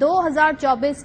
2024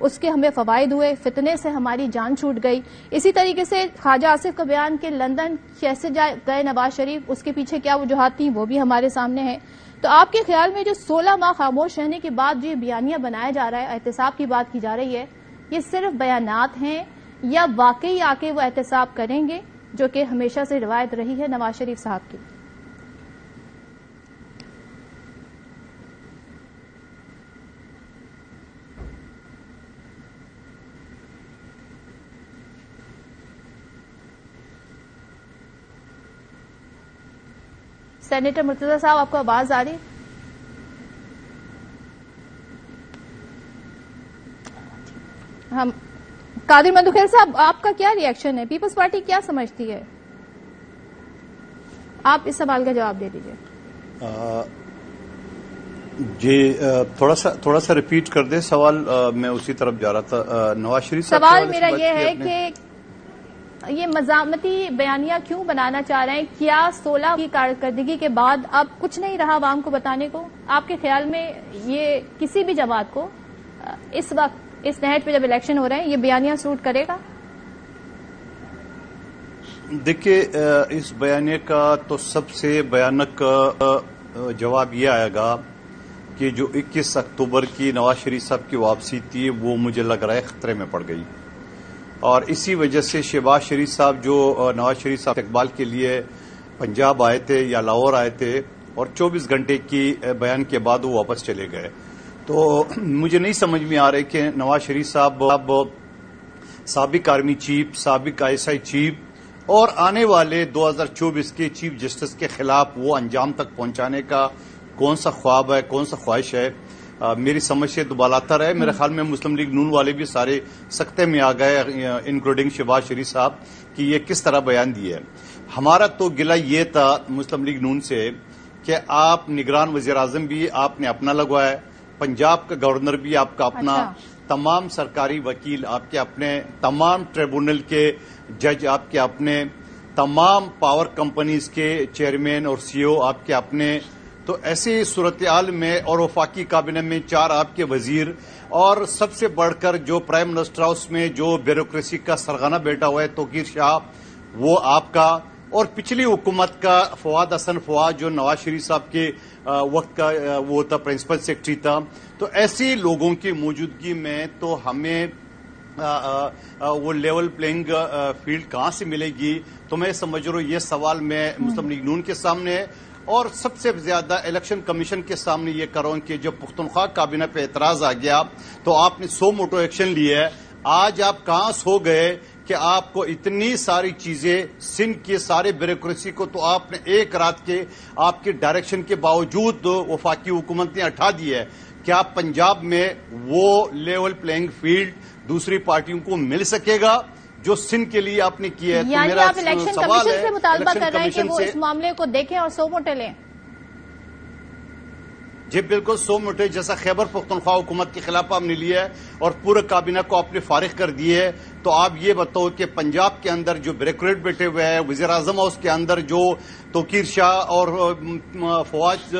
اس کے ہمیں فوائد ہوئے، فتنے سے ہماری جان چھوٹ گئی. اسی طریقے سے خواجہ آصف کا بیان کہ لندن کیسے گئے نواز شریف، اس کے پیچھے کیا وجوہات تھیں وہ بھی ہمارے سامنے ہے. تو آپ کے خیال میں جو 16 ماہ خاموش رہنے کے بعد جو یہ بیانیہ بنایا جا رہا ہے، احتساب کی بات کی جا رہی ہے، یہ صرف بیانات ہیں یا واقعی آ کے وہ احتساب کریں گے جو کہ ہمیشہ سے روایت رہی ہے نواز شریف صاحب کی؟ سینیٹر مرتضی صاحب، آپ کو آواز آ رہی؟ ہم قادر مندوخیل صاحب، آپ کا کیا ری ایکشن ہے؟ پیپلز پارٹی کیا سمجھتی ہے؟ آپ اس سوال کا جواب دے دیجیے. جی تھوڑا سا ریپیٹ کر دیں سوال. میں اسی طرف جا رہا تھا. نواز شریف صاحب، سوال میرا یہ ہے کہ یہ مزاحمتی بیانیہ کیوں بنانا چاہ رہے ہیں؟ کیا 16 کی کارکردگی کے بعد اب کچھ نہیں رہا عوام کو بتانے کو؟ آپ کے خیال میں یہ کسی بھی جماعت کو اس وقت اس نہج پہ جب الیکشن ہو رہے ہیں یہ بیانیہ سوٹ کرے گا؟ دیکھیے، اس بیانیہ کا تو سب سے بھیانک جواب یہ آئے گا کہ جو 21 اکتوبر کی نواز شریف صاحب کی واپسی تھی وہ مجھے لگ رہا ہے خطرے میں پڑ گئی. اور اسی وجہ سے شہباز شریف صاحب جو نواز شریف صاحب اقبال کے لیے پنجاب آئے تھے یا لاہور آئے تھے اور 24 گھنٹے کی بیان کے بعد وہ واپس چلے گئے. تو مجھے نہیں سمجھ میں آ رہا کہ نواز شریف صاحب سابق آرمی چیف، سابق ISI چیف اور آنے والے 2024 کے چیف جسٹس کے خلاف وہ انجام تک پہنچانے کا کون سا خواب ہے، کون سا خواہش ہے. میری سمجھ سے دبالاتر ہے. میرے خیال میں مسلم لیگ نون والے بھی سارے سکتے میں آ گئے، انکلوڈنگ شہباز شریف صاحب، کہ یہ کس طرح بیان دیا ہے. ہمارا تو گلہ یہ تھا مسلم لیگ نون سے کہ آپ نگران وزیر اعظم بھی آپ نے اپنا لگوایا، پنجاب کا گورنر بھی آپ کا اپنا، تمام سرکاری وکیل آپ کے اپنے، تمام ٹریبونل کے جج آپ کے اپنے، تمام پاور کمپنیز کے چیئرمین اور CEO آپ کے اپنے. تو ایسی صورتحال میں اور وفاقی کابینہ میں 4 آپ کے وزیر، اور سب سے بڑھ کر جو پرائم منسٹر ہاؤس میں جو بیوروکریسی کا سرغنہ بیٹھا ہوا ہے توقیر شاہ، وہ آپ کا، اور پچھلی حکومت کا فواد حسن فواد جو نواز شریف صاحب کے وقت کا وہ تھا پرنسپل سیکرٹری تھا. تو ایسے لوگوں کی موجودگی میں تو ہمیں وہ لیول پلینگ فیلڈ کہاں سے ملے گی؟ تو میں سمجھ رہا ہوں یہ سوال میں مسلم لیگ نون کے سامنے ہے، اور سب سے زیادہ الیکشن کمیشن کے سامنے یہ کر رہا ہوں کہ جب پختونخوا کابینہ پہ اعتراض آ گیا تو آپ نے 100 موٹو ایکشن لیا ہے. آج آپ کہاں سو گئے کہ آپ کو اتنی ساری چیزیں سندھ کے سارے بیوروکریسی کو تو آپ نے ایک رات کے آپ کے ڈائریکشن کے باوجود وفاقی حکومت نے ہٹا دیا ہے. کیا پنجاب میں وہ لیول پلینگ فیلڈ دوسری پارٹیوں کو مل سکے گا جو سندھ کے لیے آپ نے کیا ہے؟ تو یعنی میرا آپ الیکشن سوال کمیشن ہے سے مطالبہ کر رہے ہیں کہ وہ سے اس معاملے کو دیکھیں اور 100 موٹے لیں؟ جی بالکل، 100 موٹے جیسا خیبر پختونخوا حکومت کے خلاف ہم نے لیا ہے اور پورے کابینہ کو آپ نے فارغ کر دیے ہے. تو آپ یہ بتاؤ کہ پنجاب کے اندر جو بیوروکریٹ بیٹھے ہوئے ہیں، وزیر اعظم ہاؤس کے اندر جو توقیر شاہ اور فواد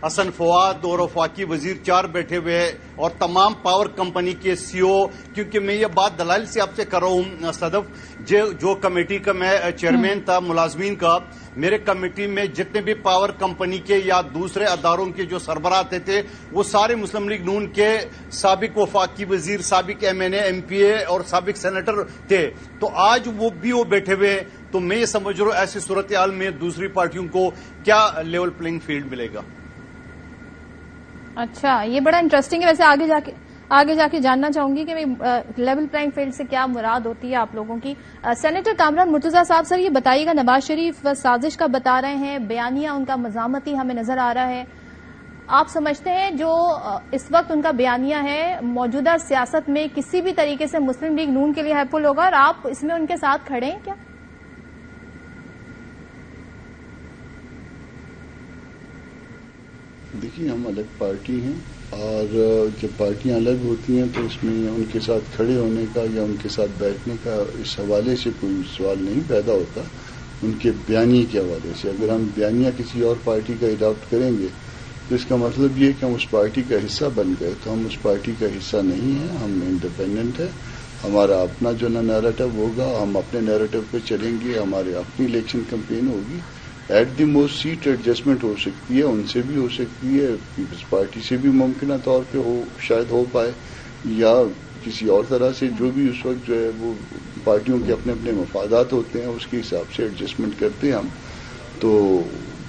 حسن فواد اور وفاقی وزیر 4 بیٹھے ہوئے ہیں، اور تمام پاور کمپنی کے CEO، کیونکہ میں یہ بات دلائل سے آپ سے کر رہا ہوں صدف، جو کمیٹی کا میں چیئرمین تھا ملازمین کا، میرے کمیٹی میں جتنے بھی پاور کمپنی کے یا دوسرے اداروں کے جو سربراہ آتے تھے وہ سارے مسلم لیگ نون کے سابق وفاقی وزیر، سابق MNA MPA اور سابق سینیٹر تھے. تو آج وہ بھی بیٹھے ہوئے. تو میں یہ سمجھ رہا ہوں ایسی صورتحال میں دوسری پارٹیوں کو کیا لیول پلینگ فیلڈ ملے گا. اچھا، یہ بڑا انٹرسٹنگ ہے. ویسے آگے جا کے جاننا چاہوں گی کہ لیول پلینگ فیلڈ سے کیا مراد ہوتی ہے آپ لوگوں کی. سینیٹر کامران مرتضی صاحب، سر یہ بتائیے گا، نواز شریف سازش کا بتا رہے ہیں، بیانیہ ان کا مزاحمتی ہمیں نظر آ رہا ہے. آپ سمجھتے ہیں جو اس وقت ان کا بیانیہ ہے موجودہ سیاست میں کسی بھی طریقے سے مسلم لیگ نون کے لیے ہیلپفل ہوگا، اور آپ اس میں ان کے ساتھ کھڑے ہیں کیا؟ دیکھیے، ہم الگ پارٹی ہیں، اور جب پارٹیاں الگ ہوتی ہیں تو اس میں ان کے ساتھ کھڑے ہونے کا یا ان کے ساتھ بیٹھنے کا اس حوالے سے کوئی سوال نہیں پیدا ہوتا. ان کے بیانیے کے حوالے سے اگر ہم بیانیہ کسی اور پارٹی کا اڈاپٹ کریں گے تو اس کا مطلب یہ کہ ہم اس پارٹی کا حصہ بن گئے، تو ہم اس پارٹی کا حصہ نہیں ہیں، ہم انڈیپینڈنٹ ہیں. ہمارا اپنا جو نیریٹو ہوگا، ہم اپنے نیریٹو پہ چلیں گے، ہماری اپنی الیکشن کمپین ہوگی. At the most seat adjustment ہو سکتی ہے، ان سے بھی ہو سکتی ہے، پیپلز پارٹی سے بھی ممکنہ طور پہ شاید ہو پائے، یا کسی اور طرح سے. جو بھی اس وقت جو ہے وہ پارٹیوں کے اپنے اپنے مفادات ہوتے ہیں، اس کے حساب سے ایڈجسٹمنٹ کرتے ہیں ہم، تو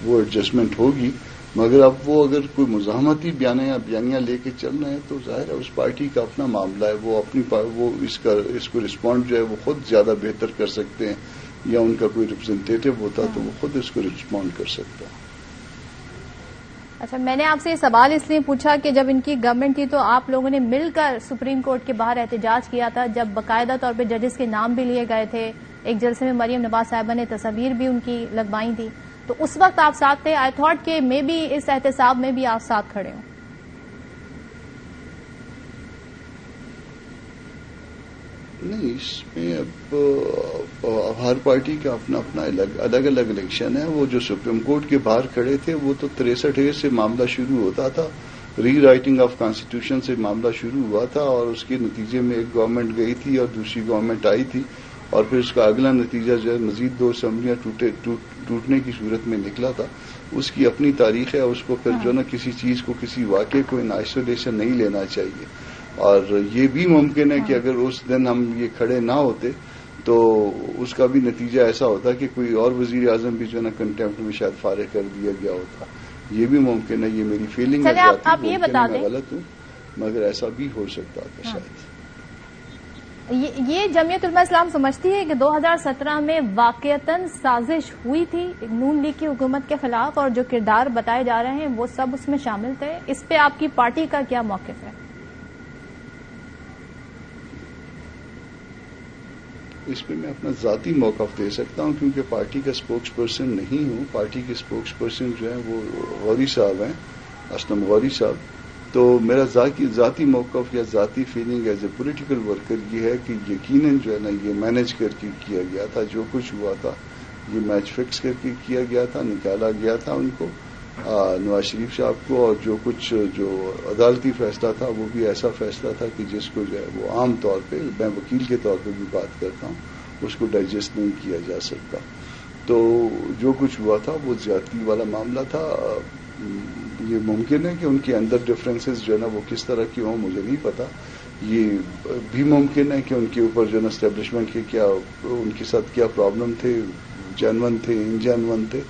وہ ایڈجسٹمٹ ہوگی. مگر اب وہ اگر کوئی مزاحمتی بیانیاں لے کے چل رہے ہیں تو ظاہر ہے اس پارٹی کا اپنا معاملہ ہے، وہ اس کو رسپونڈ جو ہے وہ خود زیادہ بہتر کر سکتے ہیں، یا ان کا کوئی ریپرزنٹیٹو ہوتا تو وہ خود اس کو رسپونڈ کر سکتا. اچھا، میں نے آپ سے یہ سوال اس لیے پوچھا کہ جب ان کی گورنمنٹ تھی تو آپ لوگوں نے مل کر سپریم کورٹ کے باہر احتجاج کیا تھا، جب باقاعدہ طور پہ ججز کے نام بھی لیے گئے تھے، ایک جلسے میں مریم نواز صاحبہ نے تصاویر بھی ان کی لگوائی تھی، تو اس وقت آپ ساتھ تھے. آئی تھاٹ کہ مے بی اس احتساب میں بھی آپ ساتھ کھڑے ہوں. نہیں، اس میں اب ہر پارٹی کا اپنا اپنا الگ الگ الیکشن ہے. وہ جو سپریم کورٹ کے باہر کھڑے تھے وہ تو 63 سے معاملہ شروع ہوتا تھا، ری رائٹنگ آف کانسٹیٹیوشن سے معاملہ شروع ہوا تھا، اور اس کے نتیجے میں ایک گورنمنٹ گئی تھی اور دوسری گورنمنٹ آئی تھی، اور پھر اس کا اگلا نتیجہ جو ہے مزید 2 اسمبلیاں ٹوٹنے کی صورت میں نکلا تھا. اس کی اپنی تاریخ ہے، اس کو پھر جو نا کسی چیز کو، کسی واقعے کو ان آئسولیشن نہیں لینا چاہیے. اور یہ بھی ممکن ہے کہ اگر اس دن ہم یہ کھڑے نہ ہوتے تو اس کا بھی نتیجہ ایسا ہوتا کہ کوئی اور وزیر اعظم بھی جو ہے نا کنٹمپٹ میں شاید فارغ کر دیا گیا ہوتا. یہ بھی ممکن ہے، یہ میری فیلنگ ہے، آپ یہ بتا دیں، میں غلط ہوں مگر ایسا بھی ہو سکتا تھا شاید. یہ جمعیت علماء اسلام سمجھتی ہے کہ 2017 میں واقعتاً سازش ہوئی تھی نون لیگ کی حکومت کے خلاف، اور جو کردار بتائے جا رہے ہیں وہ سب اس میں شامل تھے. اس پہ آپ کی پارٹی کا کیا موقف ہے؟ اس پہ میں اپنا ذاتی موقف دے سکتا ہوں کیونکہ پارٹی کا اسپوکس پرسن نہیں ہوں. پارٹی کے اسپوکس پرسن جو ہیں وہ غوری صاحب ہیں، اسلم غوری صاحب. تو میرا ذاتی موقف یا ذاتی feeling as a political worker یہ ہے کہ یقیناً جو ہے نا یہ مینج کر کے کیا گیا تھا. جو کچھ ہوا تھا یہ میچ فکس کر کے کیا گیا تھا، نکالا گیا تھا ان کو، نواز شریف صاحب کو. اور جو کچھ جو عدالتی فیصلہ تھا وہ بھی ایسا فیصلہ تھا کہ جس کو جو ہے وہ عام طور پہ، میں وکیل کے طور پہ بھی بات کرتا ہوں، اس کو ڈائجسٹ نہیں کیا جا سکتا. تو جو کچھ ہوا تھا وہ زیادتی والا معاملہ تھا. یہ ممکن ہے کہ ان کے اندر ڈفرینسز جو ہے نا وہ کس طرح کی ہوں، مجھے نہیں پتا. یہ بھی ممکن ہے کہ ان کے اوپر جو ہے نا اسٹیبلشمنٹ کے کیا، ان کے ساتھ کیا پرابلم تھے، جینون تھے، ان جینون تھے.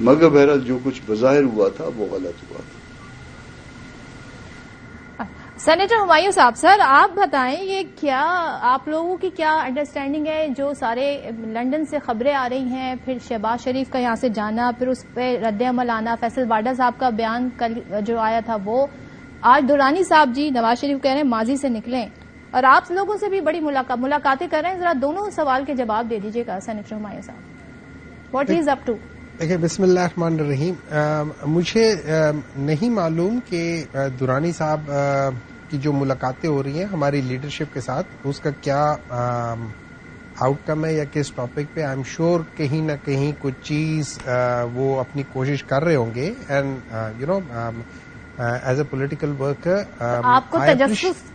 مگر بہرحال جو کچھ بظاہر ہوا تھا وہ غلط ہوا تھا. سینیٹر ہمایوں صاحب، سر آپ بتائیں یہ کیا آپ لوگوں کی کیا انڈرسٹینڈنگ ہے؟ جو سارے لنڈن سے خبریں آ رہی ہیں، پھر شہباز شریف کا یہاں سے جانا، پھر اس پہ رد عمل آنا، فیصل واڈا صاحب کا بیان کل جو آیا تھا وہ، آج درانی صاحب جی نواز شریف کہہ رہے ہیں ماضی سے نکلیں، اور آپ لوگوں سے بھی بڑی ملاقاتیں کر رہے ہیں. ذرا دونوں سوال کے جواب دے دیجیے گا سینیٹر ہمایوں صاحب. What is up to? دیکھیں، بسم اللہ الرحمن الرحیم. مجھے نہیں معلوم کہ درانی صاحب کی جو ملاقاتیں ہو رہی ہیں ہماری لیڈرشپ کے ساتھ اس کا کیا آؤٹ کم ہے یا کس ٹاپک پہ. آئی ایم شیور کہیں نہ کہیں کچھ چیز وہ اپنی کوشش کر رہے ہوں گے. And you know as a political worker آپ کو تجسس،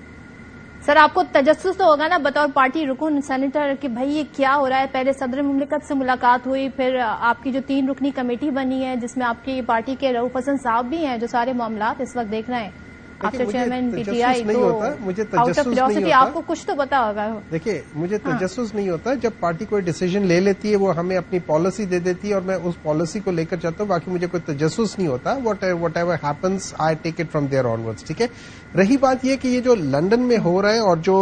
سر آپ کو تجسس تو ہوگا نا بطور پارٹی رکن سینیٹر کہ بھائی یہ کیا ہو رہا ہے. پہلے صدر مملکت سے ملاقات ہوئی، پھر آپ کی جو 3 رکنی کمیٹی بنی ہے جس میں آپ کی پارٹی کے رؤوف حسن صاحب بھی ہیں جو سارے معاملات اس وقت دیکھ رہے ہیں، after chairman P T I. تو آؤٹ آف کیوریوسٹی آپ کو کچھ تو پتا ہوگا. دیکھیے مجھے تجسس نہیں ہوتا جب پارٹی کوئی ڈیسیجن لے لیتی ہے، وہ ہمیں اپنی پالیسی دے دیتی ہے اور میں اس پالیسی کو لے کر چلتا ہوں. باقی مجھے کوئی تجسس نہیں ہوتا. Whatever happens I take it from there onwards. ٹھیک ہے. رہی بات یہ کہ یہ جو لندن میں ہو رہا ہے اور جو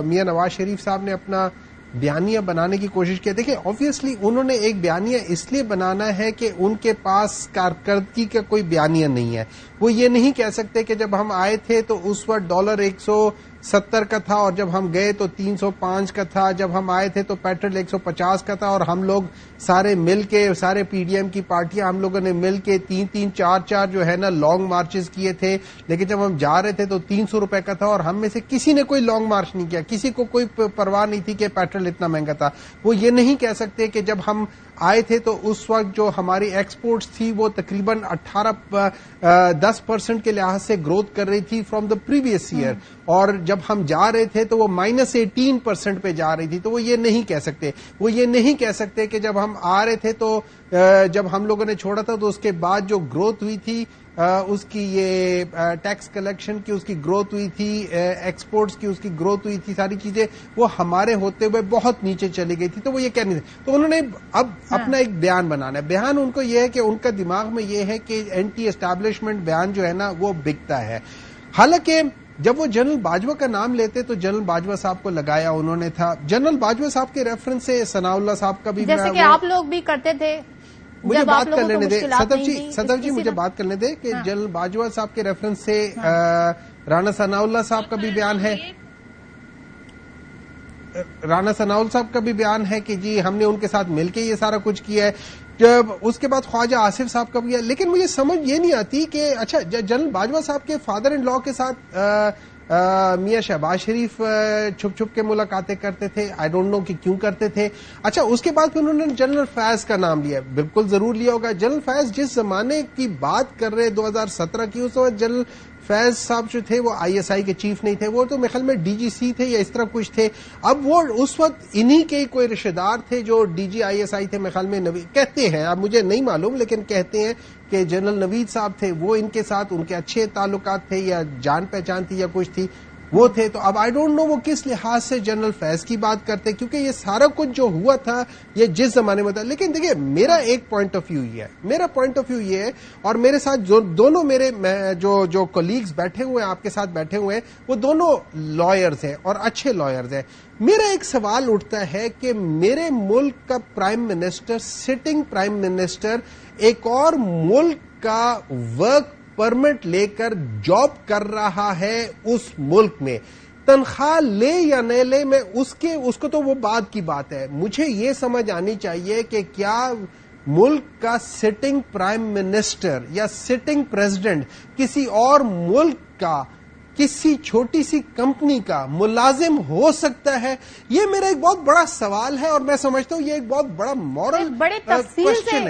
میاں نواز شریف صاحب نے اپنا بیانیہ بنانے کی کوشش کی، دیکھیں آبویسلی انہوں نے ایک بیانیہ اس لیے بنانا ہے کہ ان کے پاس کارکردگی کا کوئی بیانیہ نہیں ہے. وہ یہ نہیں کہہ سکتے کہ جب ہم آئے تھے تو اس وقت $100 70 کا تھا اور جب ہم گئے تو 305 کا تھا. جب ہم آئے تھے تو پیٹرول 150 کا تھا اور ہم لوگ سارے مل کے, سارے پی ڈی ایم کی پارٹیاں ہم لوگوں نے مل کے 3-3, 4-4 جو ہے نا لانگ مارچز کیے تھے. لیکن جب ہم جا رہے تھے تو 300 روپے کا تھا اور ہم میں سے کسی نے کوئی لانگ مارچ نہیں کیا. کسی کو کوئی پرواہ نہیں تھی کہ پیٹرول اتنا مہنگا تھا. وہ یہ نہیں کہہ سکتے کہ جب ہم آئے تھے تو اس وقت جو ہماری ایکسپورٹس تھی وہ تقریباً 10% کے لحاظ سے گروتھ کر رہی تھی فرام دا پریویس ایئر, اور جب ہم جا رہے تھے تو وہ -18% پہ جا رہی تھی. تو وہ یہ نہیں کہہ سکتے. وہ یہ نہیں کہہ سکتے کہ جب ہم آ رہے تھے تو جب ہم لوگوں نے چھوڑا تھا تو اس کے بعد جو گروتھ ہوئی تھی اس کی, یہ ٹیکس کلیکشن کی اس کی گروتھ ہوئی تھی, ایکسپورٹس کی اس کی گروتھ ہوئی تھی, ساری چیزیں وہ ہمارے ہوتے ہوئے بہت نیچے چلی گئی تھی. تو وہ یہ کہہ نہیں تھے. تو انہوں نے اب اپنا ایک بیان بنانا ہے. بیان ان کو یہ ہے کہ ان کا دماغ میں یہ ہے کہ اینٹی اسٹیبلشمنٹ بیان جو ہے نا وہ بکتا ہے. حالانکہ جب وہ جنرل باجوہ کا نام لیتے تو جنرل باجوہ صاحب کو لگایا انہوں نے تھا. جنرل باجوہ صاحب کے ریفرنس سے ثناء اللہ صاحب کا بھی, جیسے کہ آپ لوگ بھی کرتے تھے. مجھے بات کر لینے دے صدر جی, مجھے بات کرنے دے کہ جنرل باجوہ صاحب کے ریفرنس سے رانا ثناء اللہ صاحب کا بھی بیان ہے. رانا ثناء اللہ صاحب کا بھی بیان ہے کہ جی ہم نے ان کے ساتھ مل کے یہ سارا کچھ کیا ہے. جب اس کے بعد خواجہ آصف صاحب کا بھی ہے. لیکن مجھے سمجھ یہ نہیں آتی کہ اچھا جنرل باجوہ صاحب کے فادر ان لا کے ساتھ میاں شہباز شریف چھپ چھپ کے ملاقاتیں کرتے تھے. آئی ڈونٹ نو کہ کیوں کرتے تھے. اچھا اس کے بعد پھر انہوں نے جنرل فیض کا نام لیا. بالکل ضرور لیا ہوگا. جنرل فیض جس زمانے کی بات کر رہے 2017 کی, اس وقت جنرل فیض صاحب جو تھے وہ ISI کے چیف نہیں تھے, وہ تو میرے خیال میں DGC تھے یا اس طرح کچھ تھے. اب وہ اس وقت انہی کے کوئی رشتہ دار تھے جو DG ISI تھے. میرے خیال میں کہتے ہیں, اب مجھے نہیں معلوم, لیکن کہتے ہیں کہ جنرل نوید صاحب تھے, وہ ان کے ساتھ ان کے اچھے تعلقات تھے یا جان پہچان تھی یا کچھ تھی, وہ تھے. تو اب آئی ڈونٹ نو وہ کس لحاظ سے جنرل فیض کی بات کرتے, کیونکہ یہ سارا کچھ جو ہوا تھا یہ جس زمانے میں تھا. لیکن دیکھیے میرا ایک پوائنٹ آف ویو یہ ہے, میرا پوائنٹ آف ویو یہ ہے, اور میرے ساتھ دونوں میرے جو کولیگز بیٹھے ہوئے ہیں, آپ کے ساتھ بیٹھے ہوئے ہیں, وہ دونوں لائرز ہیں اور اچھے لائرز ہیں. میرا ایک سوال اٹھتا ہے کہ میرے ملک کا prime minister, sitting prime minister, ایک اور ملک کا ورک پرمٹ لے کر جاب کر رہا ہے اس ملک میں, تنخواہ لے یا نہ لے, میں اس کو تو وہ بعد کی بات ہے. مجھے یہ سمجھ آنی چاہیے کہ کیا ملک کا سٹنگ پرائم منسٹر یا سٹنگ پریزیڈنٹ کسی اور ملک کا کسی چھوٹی سی کمپنی کا ملازم ہو سکتا ہے؟ یہ میرا ایک بہت بڑا سوال ہے اور میں سمجھتا ہوں یہ ایک بہت بڑا مورل بڑے تفصیل سے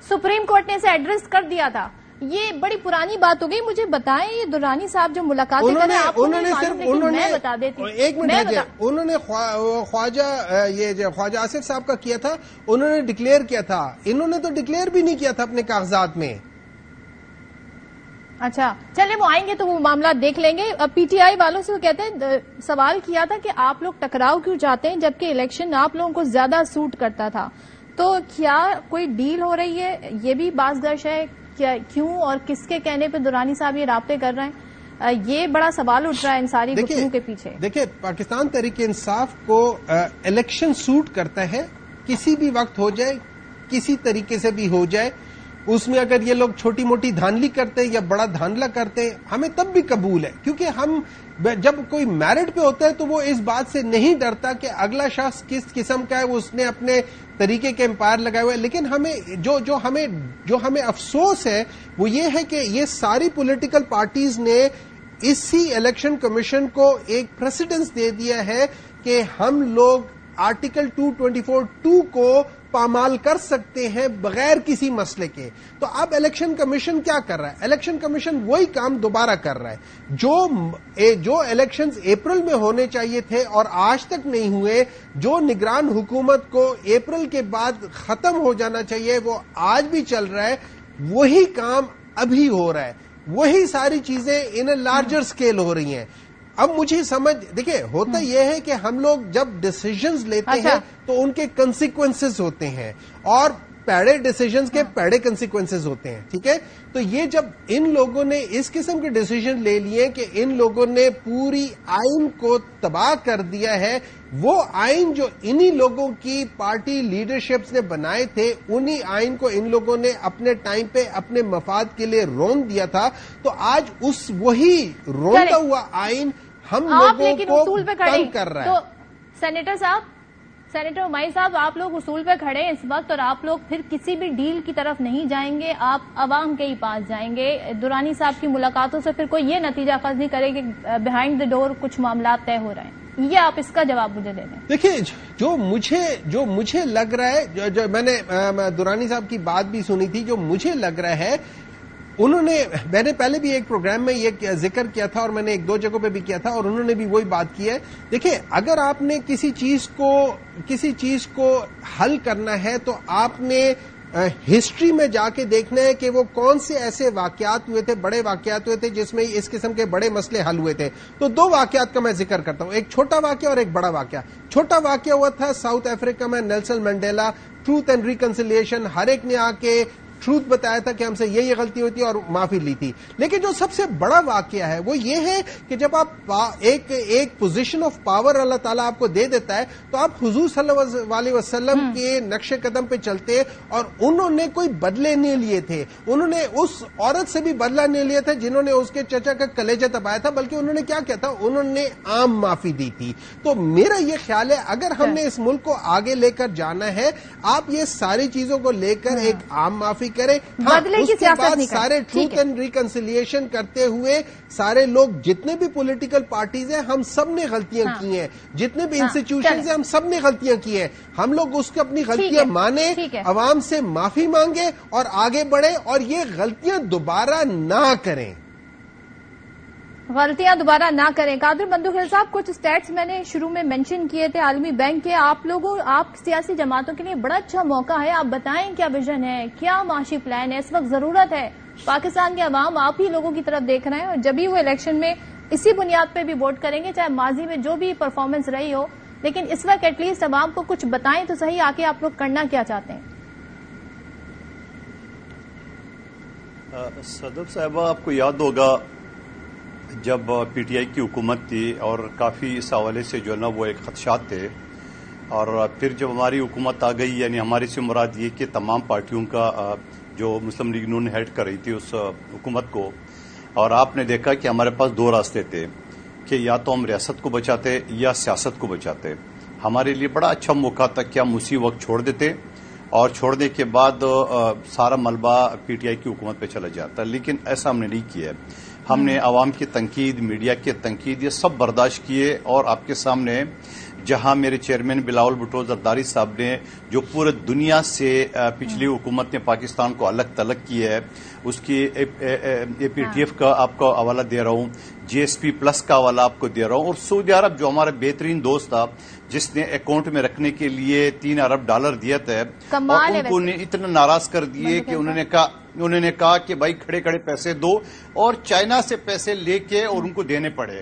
سپریم کورٹ نے اسے ایڈریس کر دیا تھا. یہ بڑی پرانی بات ہو گئی. مجھے بتائیں یہ درانی صاحب جو ملاقاتیں کر رہے ہیں, آپ کو میں بتا دیتی. ایک منٹ, انہوں نے خواجہ آصف صاحب کا کیا تھا, انہوں نے ڈکلیئر کیا تھا, انہوں نے تو ڈکلیئر بھی نہیں کیا تھا اپنے کاغذات میں. اچھا چلے وہ آئیں گے تو وہ معاملات دیکھ لیں گے. PTI والوں سے وہ کہتے ہیں, سوال کیا تھا کہ آپ لوگ ٹکراؤ کیوں چاہتے ہیں جبکہ الیکشن آپ لوگوں کو زیادہ سوٹ کرتا تھا, تو کیا کوئی ڈیل ہو رہی ہے؟ یہ بھی باز گش ہے کیوں اور کس کے کہنے پہ درانی صاحب یہ رابطے کر رہے ہیں؟ یہ بڑا سوال اٹھ رہا ہے ان ساری گفتگو کے پیچھے. دیکھیں پاکستان تحریک انصاف کو الیکشن سوٹ کرتا ہے, کسی بھی وقت ہو جائے, کسی طریقے سے بھی ہو جائے. اس میں اگر یہ لوگ چھوٹی موٹی دھاندلی کرتے یا بڑا دھاندلا کرتے ہمیں تب بھی قبول ہے, کیونکہ ہم جب کوئی میرٹ پہ ہوتا ہے تو وہ اس بات سے نہیں ڈرتا کہ اگلا شخص کس قسم کا ہے, وہ اس نے اپنے طریقے کے امپائر لگائے ہوئے. لیکن ہمیں جو ہمیں افسوس ہے وہ یہ ہے کہ یہ ساری پولیٹیکل پارٹیز نے اسی الیکشن کمیشن کو ایک پریسیڈنس دے دیا ہے کہ ہم لوگ آرٹیکل 224(2) کو پامال کر سکتے ہیں بغیر کسی مسئلے کے. تو اب الیکشن کمیشن کیا کر رہا ہے؟ الیکشن کمیشن وہی کام دوبارہ کر رہا ہے جو الیکشنز اپریل میں ہونے چاہیے تھے اور آج تک نہیں ہوئے, جو نگران حکومت کو اپریل کے بعد ختم ہو جانا چاہیے وہ آج بھی چل رہا ہے, وہی کام ابھی ہو رہا ہے, وہی ساری چیزیں ان اے لارجر اسکیل ہو رہی ہیں. اب مجھے سمجھ دیکھیں ہوتا یہ ہے کہ ہم لوگ جب ڈیسیژنز لیتے ہیں تو ان کے کنسیکوینسز ہوتے ہیں, اور پیڑے ڈیسیژنز کے پیڑے کنسیکوینسز ہوتے ہیں, ٹھیک ہے. تو یہ جب ان لوگوں نے اس قسم کے ڈیسیژن لے لیے کہ ان لوگوں نے پوری آئین کو تباہ کر دیا ہے, وہ آئین جو انہی لوگوں کی پارٹی لیڈرشپس نے بنائے تھے, انہی آئین کو ان لوگوں نے اپنے ٹائم پہ اپنے مفاد کے لیے رون دیا تھا, تو آج اس وہی روندا ہوا آئین ہم لوگوں کو تنگ کر رہا ہے. تو سینیٹر عمائی صاحب، آپ لوگ اصول پہ کھڑے ہیں اس وقت، اور آپ لوگ پھر کسی بھی ڈیل کی طرف نہیں جائیں گے، آپ عوام کے ہی پاس جائیں گے. درانی صاحب کی ملاقاتوں سے پھر کوئی یہ نتیجہ اخذ نہیں کرے کہ بیہائنڈ دا ڈور کچھ معاملات طے ہو رہے ہیں. یہ آپ اس کا جواب مجھے دے دیں. دیکھیے، جو مجھے لگ رہا ہے، جو میں نے درانی صاحب کی بات بھی سنی تھی، جو مجھے لگ رہا ہے میں نے پہلے بھی ایک پروگرام میں یہ ذکر کیا تھا اور میں نے ایک دو جگہوں پہ بھی کیا تھا اور انہوں نے بھی وہی بات کی ہے. دیکھیں، اگر آپ نے کسی چیز کو حل کرنا ہے تو آپ نے ہسٹری میں جا کے دیکھنا ہے کہ وہ کون سے ایسے واقعات ہوئے تھے، بڑے واقعات ہوئے تھے جس میں اس قسم کے بڑے مسئلے حل ہوئے تھے. تو دو واقعات کا میں ذکر کرتا ہوں، ایک چھوٹا واقعہ اور ایک بڑا واقعہ. چھوٹا واقعہ ہوا تھا ساؤتھ افریقہ میں، Nelson Mandela, truth and reconciliation, ہر ایک نے آ کے ٹروتھ بتایا تھا کہ ہم سے یہ غلطی ہوئی تھی اور معافی لی تھی. لیکن جو سب سے بڑا واقعہ ہے وہ یہ ہے کہ جب آپ ایک پوزیشن آف پاور اللہ تعالیٰ آپ کو دے دیتا ہے تو آپ حضور صلی اللہ علیہ وسلم کے نقش قدم پہ چلتے، اور انہوں نے کوئی بدلے نہیں لیے تھے. انہوں نے اس عورت سے بھی بدلہ نہیں لیا تھا جنہوں نے اس کے چچا کا کلیجہ دبایا تھا، بلکہ انہوں نے کیا کیا تھا، انہوں نے عام معافی دی تھی. تو میرا یہ خیال ہے اگر ہم نے اس ملک کو آگے لے کر جانا ہے، آپ یہ ساری چیزوں کو لے کر ایک عام معافی کریں. بدلے کی سیاست نہیں سارے ٹروتھ اینڈ ریکنسیلیشن کرتے ہوئے سارے لوگ، جتنے بھی پولیٹیکل پارٹیز ہیں، ہم سب نے غلطیاں کی ہیں، جتنے بھی انسٹیٹیوشنز ہیں، ہم سب نے غلطیاں کی ہیں. ہم لوگ اس کی اپنی غلطیاں مانیں، عوام سے معافی مانگیں اور آگے بڑھیں، اور یہ غلطیاں دوبارہ نہ کریں. غلطیاں دوبارہ نہ کریں. قادر بندوخیل صاحب، کچھ اسٹیٹس میں نے شروع میں مینشن کیے تھے عالمی بینک کے. آپ سیاسی جماعتوں کے لیے بڑا اچھا موقع ہے، آپ بتائیں کیا ویژن ہے، کیا معاشی پلان ہے. اس وقت ضرورت ہے، پاکستان کے عوام آپ ہی لوگوں کی طرف دیکھ رہے ہیں، اور جب ہی وہ الیکشن میں اسی بنیاد پہ بھی ووٹ کریں گے، چاہے ماضی میں جو بھی پرفارمنس رہی ہو. لیکن اس وقت ایٹ لیسٹ عوام کو کچھ بتائیں تو صحیح، آکے آپ لوگ کرنا کیا چاہتے ہیں. صدر صاحبہ، آپ کو یاد ہوگا جب پی ٹی آئی کی حکومت تھی اور کافی اس حوالے سے جو ہے نا وہ ایک خدشات تھے، اور پھر جب ہماری حکومت آ گئی، یعنی ہماری سے مراد یہ کہ تمام پارٹیوں کا جو مسلم لیگ نون ہیڈ کر رہی تھی اس حکومت کو، اور آپ نے دیکھا کہ ہمارے پاس دو راستے تھے کہ یا تو ہم ریاست کو بچاتے یا سیاست کو بچاتے. ہمارے لیے بڑا اچھا موقع تھا کہ ہم اسی وقت چھوڑ دیتے، اور چھوڑنے کے بعد سارا ملبہ پی ٹی آئی کی حکومت پہ چلا جاتا. لیکن ایسا ہم نے نہیں کیا ہے. ہم نے عوام کی تنقید، میڈیا کی تنقید، یہ سب برداشت کیے، اور آپ کے سامنے جہاں میرے چیئرمین بلاول بھٹو زرداری صاحب نے جو پورے دنیا سے پچھلی حکومت نے پاکستان کو الگ تلگ کیا ہے، اس کی اے پی ٹی ایف کا آپ کو حوالہ دے رہا ہوں، جی ایس پی پلس کا حوالہ آپ کو دے رہا ہوں، اور سعودی عرب جو ہمارا بہترین دوست تھا جس نے اکاؤنٹ میں رکھنے کے لیے $3 ارب دیا تھا، اور ان کو اتنا ناراض کر دیے کہ انہوں نے کہا کہ بھائی کھڑے کھڑے پیسے دو، اور چائنا سے پیسے لے کے اور ان کو دینے پڑے.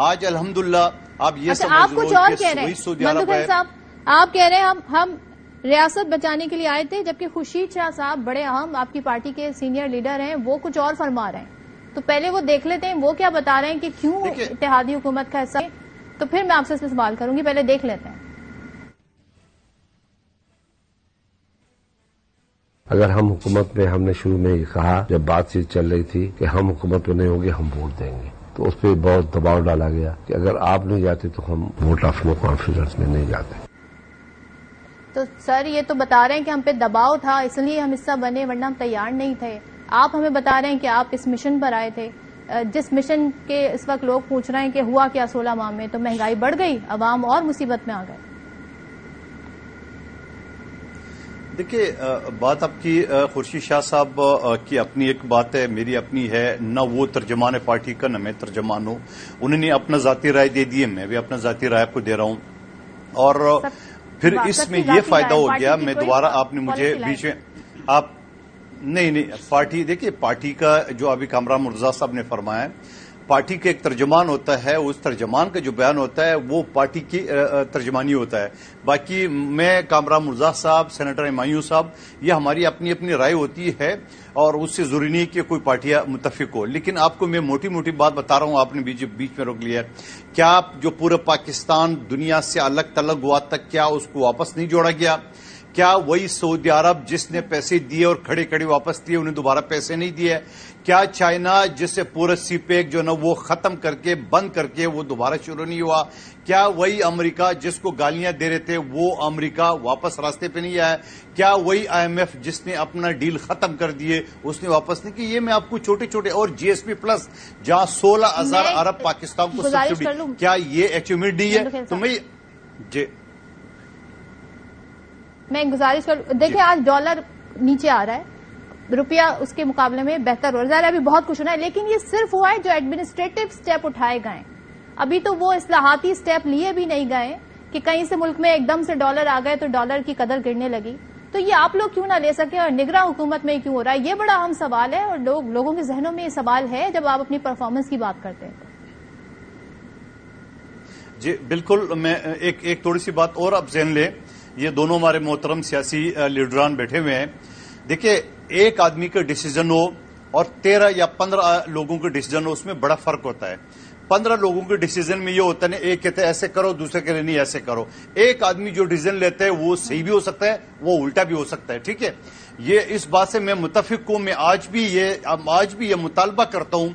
آج الحمدللہ آپ یہ آپ کچھ اور کہہ رہے ہیں مندوخیل صاحب، آپ کہہ رہے ہیں ہم ریاست بچانے کے لیے آئے تھے، جبکہ خورشید شاہ صاحب بڑے اہم آپ کی پارٹی کے سینئر لیڈر ہیں، وہ کچھ اور فرما رہے ہیں. تو پہلے وہ دیکھ لیتے ہیں وہ کیا بتا رہے ہیں کہ کیوں اتحادی حکومت کا حصہ ہے، تو پھر میں آپ سے اس پہ سوال کروں گی. پہلے دیکھ لیتے ہیں. اگر ہم حکومت میں، ہم نے شروع میں یہ کہا جب بات چیت چل رہی تھی کہ ہم حکومت میں نہیں ہوں گے، ہم ووٹ دیں گے، تو اس پہ بہت دباؤ ڈالا گیا کہ اگر آپ نہیں جاتے تو ہم ووٹ آف نو کانفیڈنس میں نہیں جاتے. تو سر یہ تو بتا رہے ہیں کہ ہم پہ دباؤ تھا اس لیے ہم حصہ بنے، ورنہ ہم تیار نہیں تھے. آپ ہمیں بتا رہے ہیں کہ آپ اس مشن پر آئے تھے، جس مشن کے اس وقت لوگ پوچھ رہے ہیں کہ ہوا کیا 16 ماہ میں. تو مہنگائی بڑھ گئی، عوام اور مصیبت میں آ گئے. دیکھیے، بات آپ کی خورشید شاہ صاحب کی اپنی ایک بات ہے، میری اپنی ہے. نہ وہ ترجمان پارٹی کا، نہ میں ترجمان ہوں. انہوں نے اپنا ذاتی رائے دے دی ہے، میں بھی اپنا ذاتی رائے آپ کو دے رہا ہوں. اور پھر اس میں یہ فائدہ ہو گیا، میں دوبارہ آپ نے مجھے بیچ میں آپ نہیں پارٹی، دیکھیے پارٹی کا جو ابھی کامران مرزا صاحب نے فرمایا، پارٹی کا ایک ترجمان ہوتا ہے، اس ترجمان کا جو بیان ہوتا ہے وہ پارٹی کی ترجمانی ہوتا ہے. باقی میں، کامران مرزا صاحب، سینیٹر ہمایوں صاحب، یہ ہماری اپنی اپنی رائے ہوتی ہے، اور اس سے ضروری نہیں کہ کوئی پارٹیاں متفق ہو. لیکن آپ کو میں موٹی موٹی بات بتا رہا ہوں، آپ نے بیچ میں روک لیا. کیا جو پورا پاکستان دنیا سے الگ تلگ ہوا تک کیا اس کو واپس نہیں جوڑا گیا؟ کیا وہی سعودی عرب جس نے پیسے دیے اور کھڑے کھڑے واپس دیے انہیں دوبارہ پیسے نہیں دیے؟ کیا چائنا جس سے پورا سی پیک جو نا وہ ختم کر کے بند کر کے وہ دوبارہ شروع نہیں ہوا؟ کیا وہی امریکہ جس کو گالیاں دے رہے تھے وہ امریکہ واپس راستے پہ نہیں آیا؟ کیا وہی IMF جس نے اپنا ڈیل ختم کر دیے اس نے واپس نہیں کی؟ یہ میں آپ کو چھوٹے چھوٹے، اور GSP پلس جہاں 16,000 ارب پاکستان کو سبسڈی، کیا یہ اچیومنٹ نہیں ہے؟ تو میں گزارش کروں، دیکھیں آج ڈالر نیچے آ رہا ہے، روپیہ اس کے مقابلے میں بہتر ہو رہا ہے، ابھی بہت کچھ ہونا ہے، لیکن یہ صرف ہوا ہے جو ایڈمنسٹریٹو سٹیپ اٹھائے گئے، ابھی تو وہ اصلاحاتی سٹیپ لیے بھی نہیں گئے کہ کہیں سے ملک میں ایک دم سے ڈالر آ گئے تو ڈالر کی قدر گرنے لگی. تو یہ آپ لوگ کیوں نہ لے سکے اور نگراں حکومت میں کیوں ہو رہا ہے؟ یہ بڑا اہم سوال ہے اور لوگوں کے ذہنوں میں یہ سوال ہے جب آپ اپنی پرفارمنس کی بات کرتے ہیں. جی بالکل، میں ایک تھوڑی سی بات اور آپ ذہن لیں، یہ دونوں ہمارے محترم سیاسی لیڈران بیٹھے ہوئے ہیں. دیکھیں، ایک آدمی کا ڈیسیزن ہو اور 13 یا 15 لوگوں کا ڈیسیزن ہو، اس میں بڑا فرق ہوتا ہے. 15 لوگوں کے ڈیسیزن میں یہ ہوتا ہے ایک کہتے ہیں ایسے کرو، دوسرے کہتے ہیں نہیں ایسے کرو. ایک آدمی جو ڈیسیزن لیتا ہے وہ صحیح بھی ہو سکتا ہے، وہ الٹا بھی ہو سکتا ہے. ٹھیک ہے، یہ اس بات سے میں متفق ہوں. میں آج بھی یہ مطالبہ کرتا ہوں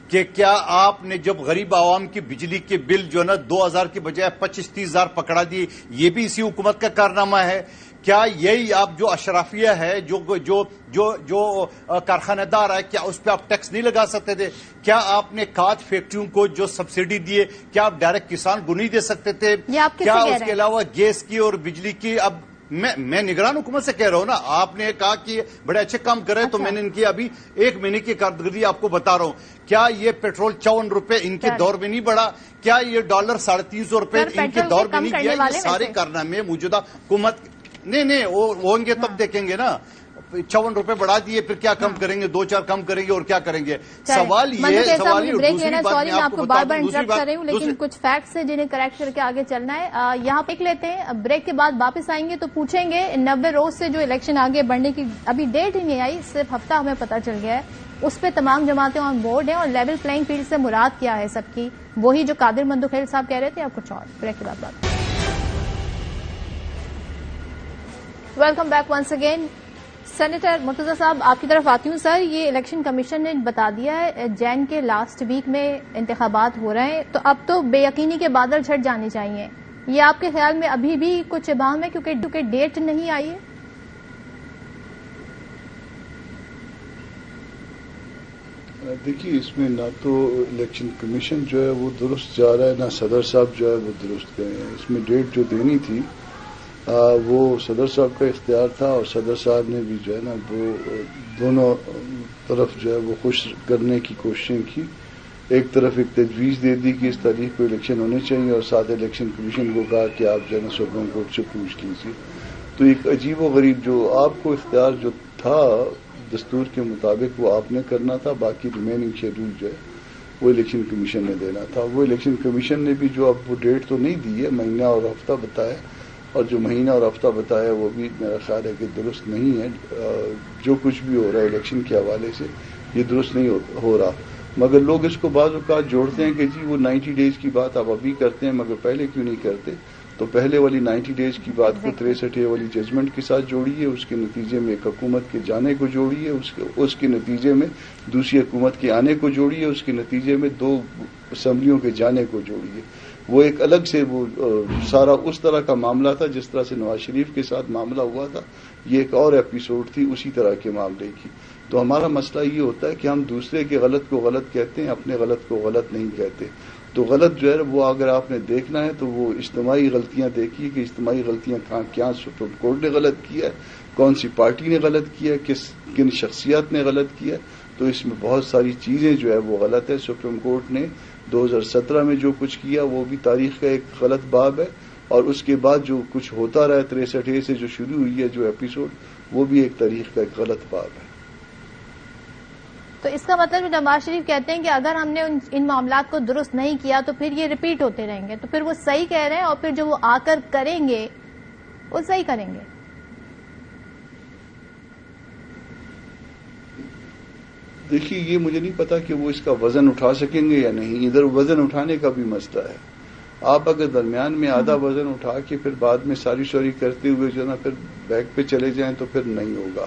کہ کیا آپ نے جب غریب عوام کی بجلی کے بل جو ہے نا 2,000 کی بجائے 25-30,000 پکڑا دیے، یہ بھی اسی حکومت کا کارنامہ ہے؟ کیا یہی آپ جو اشرافیہ ہے، جو کارخانہ دار ہے، کیا اس پہ آپ ٹیکس نہیں لگا سکتے تھے؟ کیا آپ نے کھاد فیکٹریوں کو جو سبسڈی دیے، کیا آپ ڈائریکٹ کسان کو نہیں دے سکتے تھے؟ کیا اس کے علاوہ گیس کی اور بجلی کی؟ اب میں نگران حکومت سے کہہ رہا ہوں نا، آپ نے کہا کہ بڑے اچھے کام کر رہے ہیں، تو میں نے ان کی ابھی 1 مہینے کی کارکردگی آپ کو بتا رہا ہوں. کیا یہ پیٹرول 54 روپے ان کے دور میں نہیں بڑھا؟ کیا یہ ڈالر 350 روپے ان کے دور میں نہیں گیا؟ یہ سارے کارنامے موجودہ حکومت نہیں وہ ہوں گے تب دیکھیں گے نا. 54 روپے بڑھا دیے، پھر کیا کم کریں گے؟ 2-4 کم کریں گے اور کیا کریں گے؟ سوال یہ بریک لینا، سوری میں آپ کو بار بار انٹرپٹ کر رہی ہوں، لیکن کچھ فیکٹس ہیں جنہیں کریکٹ کر کے آگے چلنا ہے. یہاں پہ لیتے ہیں، بریک کے بعد واپس آئیں گے تو پوچھیں گے 90 روز سے جو الیکشن آگے بڑھنے کی ابھی ڈیٹ ہی نہیں آئی، صرف ہفتہ ہمیں پتا چل گیا ہے، اس پہ تمام جماعتیں آن بورڈ ہیں اور لیول پلئنگ فیلڈ سے مراد کیا ہے سب کی، وہی جو قادر مندوخیل صاحب کہہ رہے تھے یا کچھ اور؟ بریک کے بعد بات. Welcome back once again. Senator Murtaza صاحب آپ کی طرف آتی ہوں. سر، یہ الیکشن کمیشن نے بتا دیا ہے جین کے لاسٹ ویک میں انتخابات ہو رہے ہیں، تو اب تو بے یقینی کے بادل چھٹ جانے چاہیے. یہ آپ کے خیال میں ابھی بھی کچھ ابہام ہے کیونکہ ڈیٹ نہیں آئی ہے؟ دیکھیے، اس میں نہ تو الیکشن کمیشن جو ہے وہ درست جا رہا ہے، نہ صدر صاحب جو ہے وہ درست گئے ہیں. اس میں ڈیٹ جو دینی تھی وہ صدر صاحب کا اختیار تھا، اور صدر صاحب نے بھی جو ہے نا وہ دونوں طرف جو ہے وہ خوش کرنے کی کوششیں کی. ایک طرف ایک تجویز دے دی کہ اس تاریخ کو الیکشن ہونے چاہیے، اور ساتھ الیکشن کمیشن کو کہا کہ آپ جو ہے نا سپریم کورٹ سے پوچھ لیجیے. تو ایک عجیب و غریب جو آپ کو اختیار جو تھا دستور کے مطابق وہ آپ نے کرنا تھا، باقی ریمیننگ شیڈول جو ہے وہ الیکشن کمیشن نے دینا تھا. وہ الیکشن کمیشن نے بھی جو اب وہ ڈیٹ تو نہیں دی ہے، مہینہ اور ہفتہ بتایا، اور جو مہینہ اور ہفتہ بتایا وہ بھی میرا خیال ہے کہ درست نہیں ہے. جو کچھ بھی ہو رہا ہے الیکشن کے حوالے سے یہ درست نہیں ہو رہا. مگر لوگ اس کو بعض اوقات جوڑتے ہیں کہ جی وہ 90 ڈیز کی بات آپ ابھی کرتے ہیں مگر پہلے کیوں نہیں کرتے. تو پہلے والی 90 ڈیز کی بات کو 63 والی ججمنٹ کے ساتھ جوڑیے، اس کے نتیجے میں ایک حکومت کے جانے کو جوڑیے، اس کے نتیجے میں دوسری حکومت کے آنے کو جوڑیے، اس کے نتیجے میں 2 اسمبلیوں کے جانے کو جوڑیے. وہ ایک الگ سے وہ سارا اس طرح کا معاملہ تھا جس طرح سے نواز شریف کے ساتھ معاملہ ہوا تھا. یہ ایک اور ایپیسوڈ تھی اسی طرح کے معاملے کی. تو ہمارا مسئلہ یہ ہوتا ہے کہ ہم دوسرے کے غلط کو غلط کہتے ہیں، اپنے غلط کو غلط نہیں کہتے. تو غلط جو ہے وہ اگر آپ نے دیکھنا ہے تو وہ اجتماعی غلطیاں دیکھیے کہ اجتماعی غلطیاں کیا سپریم کورٹ نے غلط کیا ہے، کون سی پارٹی نے غلط کیا ہے، کن شخصیات نے غلط کیا ہے. تو اس میں بہت ساری چیزیں جو ہے وہ غلط ہے. سپریم کورٹ نے 2017 میں جو کچھ کیا وہ بھی تاریخ کا ایک غلط باب ہے، اور اس کے بعد جو کچھ ہوتا رہا 63 سے جو شروع ہوئی ہے جو ایپیسوڈ، وہ بھی ایک تاریخ کا ایک غلط باب ہے. تو اس کا مطلب نواز شریف کہتے ہیں کہ اگر ہم نے ان معاملات کو درست نہیں کیا تو پھر یہ ریپیٹ ہوتے رہیں گے، تو پھر وہ صحیح کہہ رہے ہیں اور پھر جو وہ آ کر کریں گے وہ صحیح کریں گے. دیکھیے، یہ مجھے نہیں پتا کہ وہ اس کا وزن اٹھا سکیں گے یا نہیں. ادھر وزن اٹھانے کا بھی مسئلہ ہے. آپ اگر درمیان میں آدھا وزن اٹھا کے پھر بعد میں ساری شوری کرتے ہوئے جو ہے نا پھر بیک پہ چلے جائیں تو پھر نہیں ہوگا.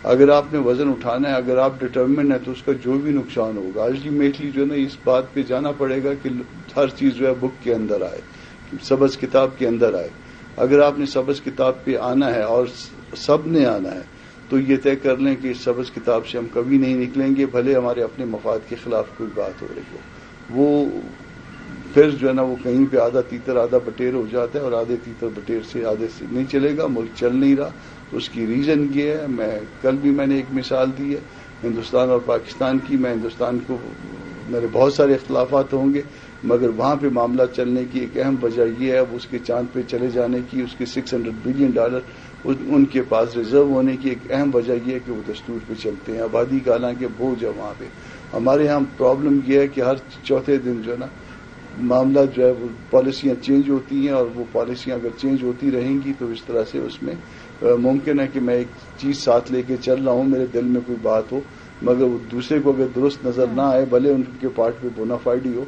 اگر آپ نے وزن اٹھانا ہے, اگر آپ ڈٹرمنڈ ہے تو اس کا جو بھی نقصان ہوگا الٹیمیٹلی جو ہے نا اس بات پہ جانا پڑے گا کہ ہر چیز جو ہے بک کے اندر آئے, سبز کتاب کے اندر آئے. اگر آپ نے سبز کتاب پہ آنا ہے اور سب نے آنا ہے تو یہ طے کر لیں کہ اس سبز کتاب سے ہم کبھی نہیں نکلیں گے, بھلے ہمارے اپنے مفاد کے خلاف کوئی بات ہو رہی ہو. وہ پھر جو ہے نا وہ کہیں پہ آدھا تیتر آدھا بٹیر ہو جاتا ہے اور آدھے تیتر بٹیر سے آدھے سے نہیں چلے گا, ملک چل نہیں رہا. اس کی ریزن یہ ہے, کل بھی میں نے ایک مثال دی ہے ہندوستان اور پاکستان کی. میں ہندوستان کو میرے بہت سارے اختلافات ہوں گے مگر وہاں پہ معاملہ چلنے کی ایک اہم وجہ یہ ہے اس کے چاند پہ چلے جانے کی, اس کے $600 بلین ان کے پاس ریزرو ہونے کی ایک اہم وجہ یہ ہے کہ وہ دستور پہ چلتے ہیں. آبادی کا حالانکہ بوجھ ہے وہاں پہ. ہمارے یہاں پرابلم یہ ہے کہ ہر چوتھے دن جو ہے نا معاملہ جو ہے وہ پالیسیاں چینج ہوتی ہیں, اور وہ پالیسیاں اگر چینج ہوتی رہیں گی تو اس طرح سے اس میں ممکن ہے کہ میں ایک چیز ساتھ لے کے چل رہا ہوں, میرے دل میں کوئی بات ہو مگر وہ دوسرے کو اگر درست نظر نہ آئے, بھلے ان کے پارٹ پہ بونافائڈ ہی ہو,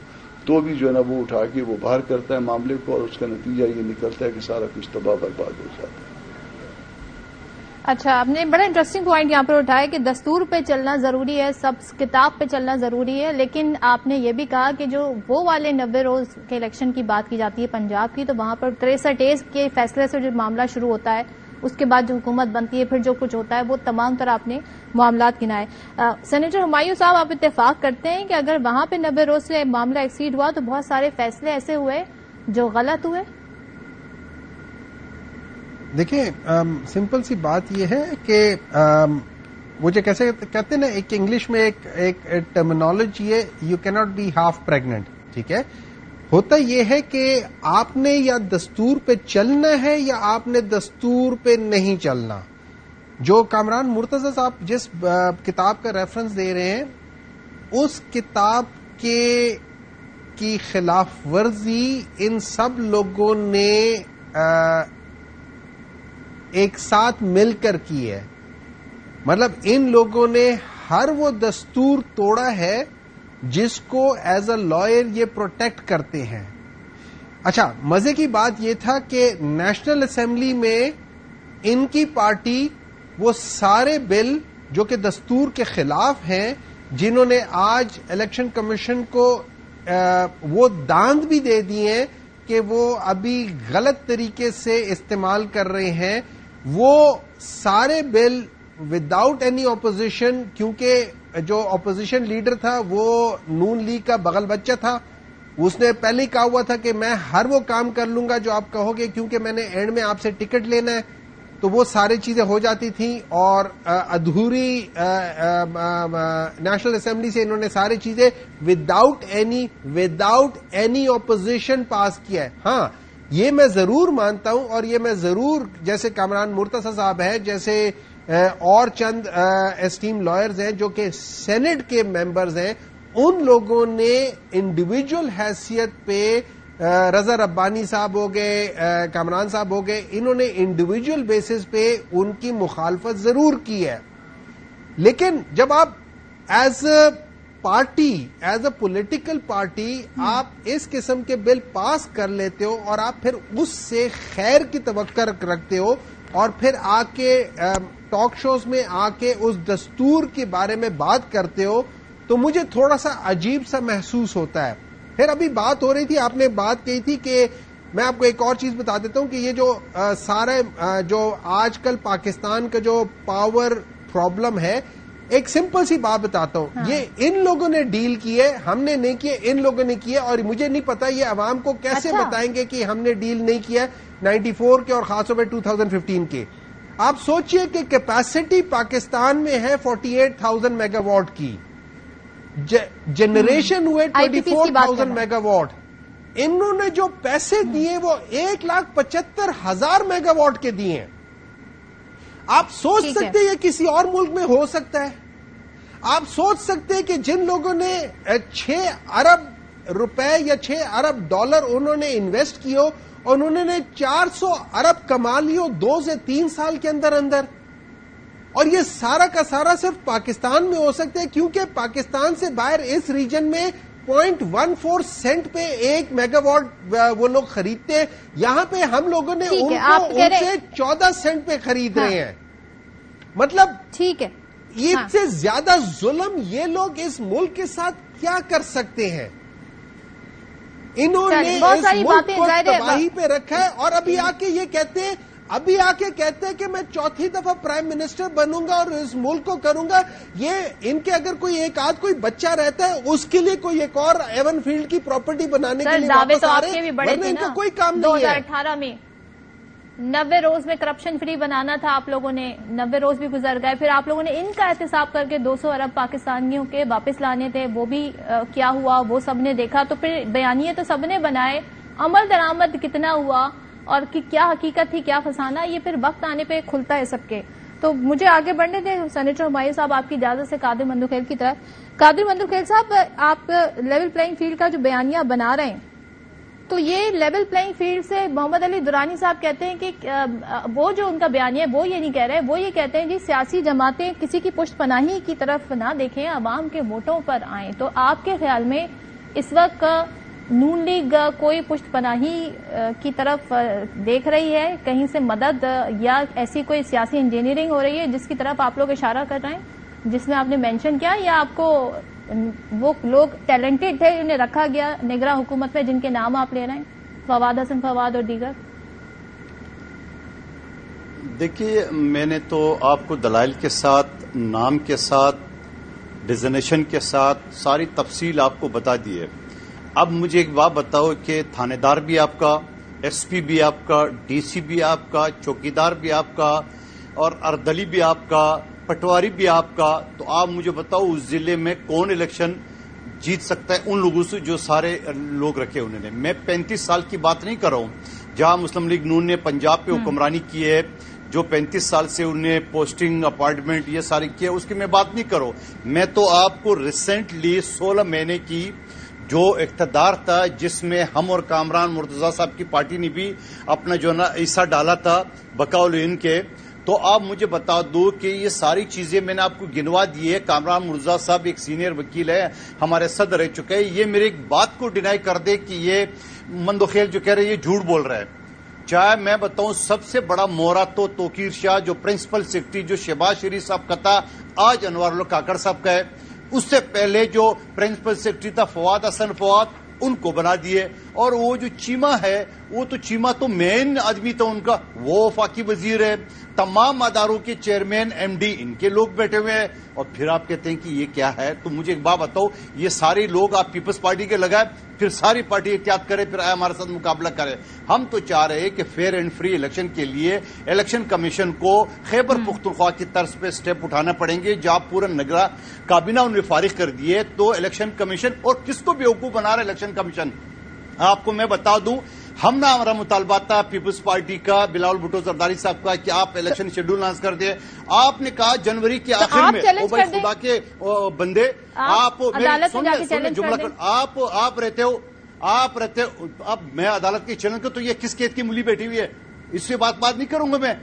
تو بھی جو ہے نا وہ اٹھا کے وہ باہر کرتا ہے معاملے کو, اور اس کا نتیجہ یہ نکلتا ہے کہ سارا کچھ تباہ برباد ہو جاتا ہے. اچھا, آپ نے بڑا انٹرسٹنگ پوائنٹ یہاں پر اٹھایا کہ دستور پہ چلنا ضروری ہے, سب کتاب پہ چلنا ضروری ہے, لیکن آپ نے یہ بھی کہا کہ جو وہ والے 90 روز کے الیکشن کی بات کی جاتی ہے پنجاب کی, تو وہاں پر 63 کے فیصلے سے جو معاملہ شروع ہوتا ہے, اس کے بعد جو حکومت بنتی ہے, پھر جو کچھ ہوتا ہے وہ تمام طرح آپ نے معاملات گنائے. سینیٹر ہمایوں صاحب, آپ اتفاق کرتے ہیں کہ اگر وہاں پہ 90 روز سے معاملہ ایکسیڈ ہوا تو بہت سارے فیصلے ایسے ہوئے جو غلط ہوئے؟ دیکھیں, سمپل سی بات یہ ہے کہ مجھے کیسے کہتے ہیں نا, ایک انگلش میں ایک ٹرمینالوجی ہے, یو کی ناٹ بی ہاف پریگننٹ. ٹھیک ہے, ہوتا یہ ہے کہ آپ نے یا دستور پہ چلنا ہے یا آپ نے دستور پہ نہیں چلنا. جو کامران مرتضی صاحب جس کتاب کا ریفرنس دے رہے ہیں, اس کتاب کی خلاف ورزی ان سب لوگوں نے ایک ساتھ مل کر کی ہے. مطلب ان لوگوں نے ہر وہ دستور توڑا ہے جس کو ایز اے لائر یہ پروٹیکٹ کرتے ہیں. اچھا, مزے کی بات یہ تھا کہ نیشنل اسمبلی میں ان کی پارٹی وہ سارے بل جو کہ دستور کے خلاف ہیں, جنہوں نے آج الیکشن کمیشن کو وہ داند بھی دے دیے ہیں کہ وہ ابھی غلط طریقے سے استعمال کر رہے ہیں, وہ سارے بل وداؤٹ اینی اپوزیشن, کیونکہ جو اپوزیشن لیڈر تھا وہ نون لیگ کا بغل بچہ تھا, اس نے پہلے ہی کہا ہوا تھا کہ میں ہر وہ کام کر لوں گا جو آپ کہو گے, کیونکہ میں نے اینڈ میں آپ سے ٹکٹ لینا ہے. تو وہ ساری چیزیں ہو جاتی تھیں, اور ادھوری نیشنل اسمبلی سے انہوں نے ساری چیزیں وداؤٹ اینی اپوزیشن پاس کیا ہے. ہاں, یہ میں ضرور مانتا ہوں, اور یہ میں ضرور, جیسے کامران مرتضی صاحب ہے, جیسے اور چند اسٹیم لائرز ہیں جو کہ سینٹ کے ممبرز ہیں, ان لوگوں نے انڈیویجول حیثیت پہ, رضا ربانی صاحب ہو گئے, کامران صاحب ہو گئے, انہوں نے انڈیویجول بیسس پہ ان کی مخالفت ضرور کی ہے. لیکن جب آپ as a party, as a political party آپ اس قسم کے بل پاس کر لیتے ہو اور آپ پھر اس سے خیر کی توقع رکھتے ہو, اور پھر آ کے ٹاک شوز میں آ کے اس دستور کے بارے میں بات کرتے ہو, تو مجھے تھوڑا سا عجیب سا محسوس ہوتا ہے. پھر ابھی بات ہو رہی تھی, آپ نے بات کہی تھی کہ میں آپ کو ایک اور چیز بتا دیتا ہوں کہ یہ جو سارے جو آج کل پاکستان کا جو پاور پرابلم ہے, ایک سمپل سی بات بتاتا ہوں, یہ ان لوگوں نے ڈیل کی ہے, ہم نے نہیں کیے, ان لوگوں نے کیا, اور مجھے نہیں پتا یہ عوام کو کیسے بتائیں گے کہ ہم نے ڈیل نہیں کیا 94 کے اور خاص طور پہ 2015 کے. آپ سوچئے کہ کیپیسٹی پاکستان میں ہے 48,000 میگا واٹ کی, جنریشن ہوئے 24,000 میگا واٹ, انہوں نے جو پیسے دیے وہ 1,75,000 میگا واٹ کے دیے ہیں. آپ سوچ سکتے یہ کسی اور ملک میں ہو سکتا ہے؟ آپ سوچ سکتے کہ جن لوگوں نے 6 ارب روپے یا 6 ارب ڈالر انہوں نے انویسٹ کیے ہو, اور انہوں نے 400 ارب کما لی ہو 2 سے 3 سال کے اندر اندر, اور یہ سارا کا سارا صرف پاکستان میں ہو سکتا ہے, کیونکہ پاکستان سے باہر اس ریجن میں 0.14 سینٹ پہ 1 میگا واٹ وہ لوگ خریدتے ہیں. یہاں پہ ہم لوگوں نے ان سے 14 سینٹ پہ خرید رہے ہیں. مطلب ٹھیک ہے، عید سے زیادہ ظلم یہ لوگ اس ملک کے ساتھ کیا کر سکتے ہیں؟ انہوں نے اس ملک کو تباہی پہ رکھا ہے اور ابھی آ کے کہتے ہیں کہ میں چوتھی دفعہ پرائم منسٹر بنوں گا اور اس ملک کو کروں گا. یہ ان کے اگر کوئی ایک آدھ کوئی بچہ رہتا ہے اس کے لیے کوئی ایک اور ایون فیلڈ کی پراپرٹی بنانے کے لیے واپس آ رہے ہیں، ورنہ ان کا کوئی کام نہیں ہے. 2018 میں 90 روز میں کرپشن فری بنانا تھا آپ لوگوں نے، 90 روز بھی گزر گئے. پھر آپ لوگوں نے ان کا احتساب کر کے 200 ارب پاکستانیوں کے واپس لانے تھے، وہ بھی کیا ہوا وہ سب نے دیکھا. تو پھر بیانیے تو سب نے بنائے، عمل درآمد کتنا ہوا اور کیا حقیقت تھی کیا فسانہ، یہ پھر وقت آنے پہ کھلتا ہے سب کے. تو مجھے آگے بڑھنے دیں سینیٹر ہمایوں صاحب آپ کی اجازت سے قادر مندوخیل کی طرف. قادر مندوخیل صاحب، آپ لیول پلئنگ فیلڈ کا جو بیانیہ بنا رہے ہیں، تو یہ لیول پلئنگ فیلڈ سے محمد علی درانی صاحب کہتے ہیں کہ وہ جو ان کا بیانیہ ہے وہ یہ نہیں کہہ رہے، وہ یہ کہتے ہیں جی سیاسی جماعتیں کسی کی پشت پناہی کی طرف نہ دیکھیں، عوام کے ووٹوں پر آئیں. تو آپ کے خیال میں اس وقت نون لیگ کوئی پشت پناہی کی طرف دیکھ رہی ہے، کہیں سے مدد یا ایسی کوئی سیاسی انجینئرنگ ہو رہی ہے جس کی طرف آپ لوگ اشارہ کر رہے ہیں جس میں آپ نے مینشن کیا، یا آپ کو وہ لوگ ٹیلنٹڈ تھے انہیں رکھا گیا نگراں حکومت میں جن کے نام آپ لے رہے ہیں، فواد حسن فواد اور دیگر؟ دیکھیے، میں نے تو آپ کو دلائل کے ساتھ، نام کے ساتھ، ڈیزنیشن کے ساتھ ساری تفصیل آپ کو بتا دی ہے. اب مجھے ایک بات بتاؤ کہ تھانے دار بھی آپ کا، ایس پی بھی آپ کا، ڈی سی بھی آپ کا، چوکیدار بھی آپ کا، اور اردلی بھی آپ کا، پٹواری بھی آپ کا. تو آپ مجھے بتاؤ اس ضلع میں کون الیکشن جیت سکتا ہے ان لوگوں سے جو سارے لوگ رکھے انہوں نے. میں 35 سال کی بات نہیں کر رہا ہوں جہاں مسلم لیگ نون نے پنجاب پہ حکمرانی کی ہے، جو 35 سال سے انہیں پوسٹنگ اپارٹمنٹ یہ ساری کیا، اس کی میں بات نہیں کروں. میں تو آپ کو ریسنٹلی 16 مہینے کی جو اقتدار تھا جس میں ہم اور کامران مرتضیٰ صاحب کی پارٹی نے بھی اپنا جو نا حصہ ڈالا تھا بقول ان کے، تو آپ مجھے بتا دو کہ یہ ساری چیزیں میں نے آپ کو گنوا دی ہے. کامران مرتضیٰ صاحب ایک سینئر وکیل ہے، ہمارے صدر رہ چکے ہیں. یہ میرے ایک بات کو ڈینائی کر دے کہ یہ مندوخیل جو کہہ رہے ہیں یہ جھوٹ بول رہا ہے. چاہے میں بتاؤں سب سے بڑا مورا تو توقیر شاہ جو پرنسپل سیکرٹری جو شہباز شریف صاحب کا تھا آج انوار اللہ کاکڑ صاحب کا ہے، اس سے پہلے جو پرنسپل سیکرٹری تھا فواد حسن فواد ان کو بنا دیے. اور وہ جو چیمہ ہے وہ تو چیمہ تو مین آدمی تھا ان کا، وہ وفاقی وزیر ہے. تمام اداروں کے چیئرمین ایم ڈی ان کے لوگ بیٹھے ہوئے ہیں، اور پھر آپ کہتے ہیں کہ یہ کیا ہے. تو مجھے ایک بات بتاؤ، یہ سارے لوگ آپ پیپلز پارٹی کے لگائے، پھر ساری پارٹی احتیاط کرے، پھر ہمارے ساتھ مقابلہ کرے. ہم تو چاہ رہے ہیں کہ فیئر اینڈ فری الیکشن کے لیے الیکشن کمیشن کو خیبر پختونخوا کی طرز پہ سٹیپ اٹھانا پڑیں گے. جہاں پورا نگراں کابینہ انہوں نے فارغ کر دیے تو الیکشن کمیشن، اور کس کو بیوقوف بنا رہا ہے الیکشن کمیشن. آپ کو میں بتا دوں، ہم نہ ہمارا مطالبہ تھا پیپلز پارٹی کا، بلاول بھٹو زرداری صاحب کا، کہ آپ الیکشن شیڈول اناؤنس کر دیں. آپ نے کہا جنوری کے آخر میں، او بھائی خدا کے بندے، آپ رہتے ہو، اب میں عدالت کے چیلنج کو، تو یہ کس قید کی ملی بیٹھی ہوئی ہے، اس سے بات نہیں کروں گا میں.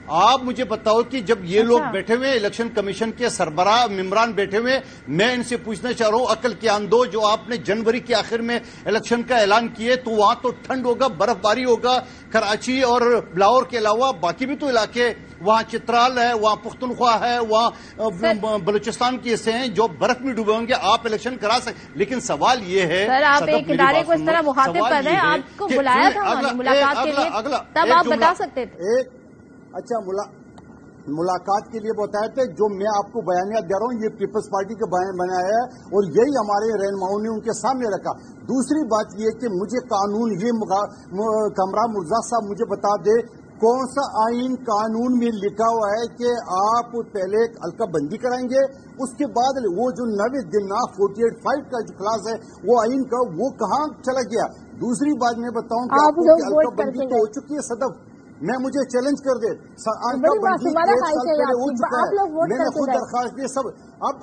آپ مجھے بتاؤ کہ جب یہ لوگ بیٹھے ہوئے الیکشن کمیشن کے سربراہ ممبران بیٹھے ہوئے، میں ان سے پوچھنا چاہ رہا ہوں عقل کے آندو، جو آپ نے جنوری کے آخر میں الیکشن کا اعلان کیے تو وہاں تو ٹھنڈ ہوگا، برف باری ہوگا. کراچی اور لاہور کے علاوہ باقی بھی تو علاقے، وہاں چترال ہے، وہاں پختونخوا ہے، وہاں بلوچستان کے حصے ہیں جو برف میں ڈوبے ہوں گے. آپ الیکشن کرا سکتے، لیکن سوال یہ ہے سر، آپ ایک ادارے کو اس طرح مخاطب کر رہے ہیں، آپ کو بلایا تھا ملاقات کے لیے، تب آپ بتا سکتے تھے. اچھا، ملاقات کے لیے بتایا تھے، جو میں آپ کو بیانیہ دے رہا ہوں یہ پیپلز پارٹی کا بنایا ہے اور یہی ہمارے رہنماؤں نے ان کے سامنے رکھا. دوسری بات یہ کہ مجھے قانون، یہ کامران مرتضیٰ صاحب مجھے بتا دے کون سا آئین قانون میں لکھا ہوا ہے کہ آپ پہلے حلقہ بندی کرائیں گے، اس کے بعد وہ جو 90 دن 48(5) کا جو کلاس ہے وہ آئین کا، وہ کہاں چلا گیا. دوسری بات میں بتاؤں کہ آپ کو حلقہ بندی تو ہو چکی ہے صدف، میں مجھے چیلنج کر دے، میں نے خود درخواست دی سب. اب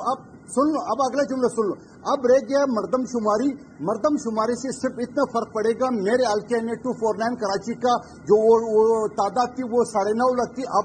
سن لو، اب اگلا جملہ سن لو. اب رہ گیا مردم شماری. مردم شماری سے صرف اتنا فرق پڑے گا، میرے حلقے نے 249 کراچی کا جو وہ تعداد تھی وہ 9.5 لاکھ تھی، اب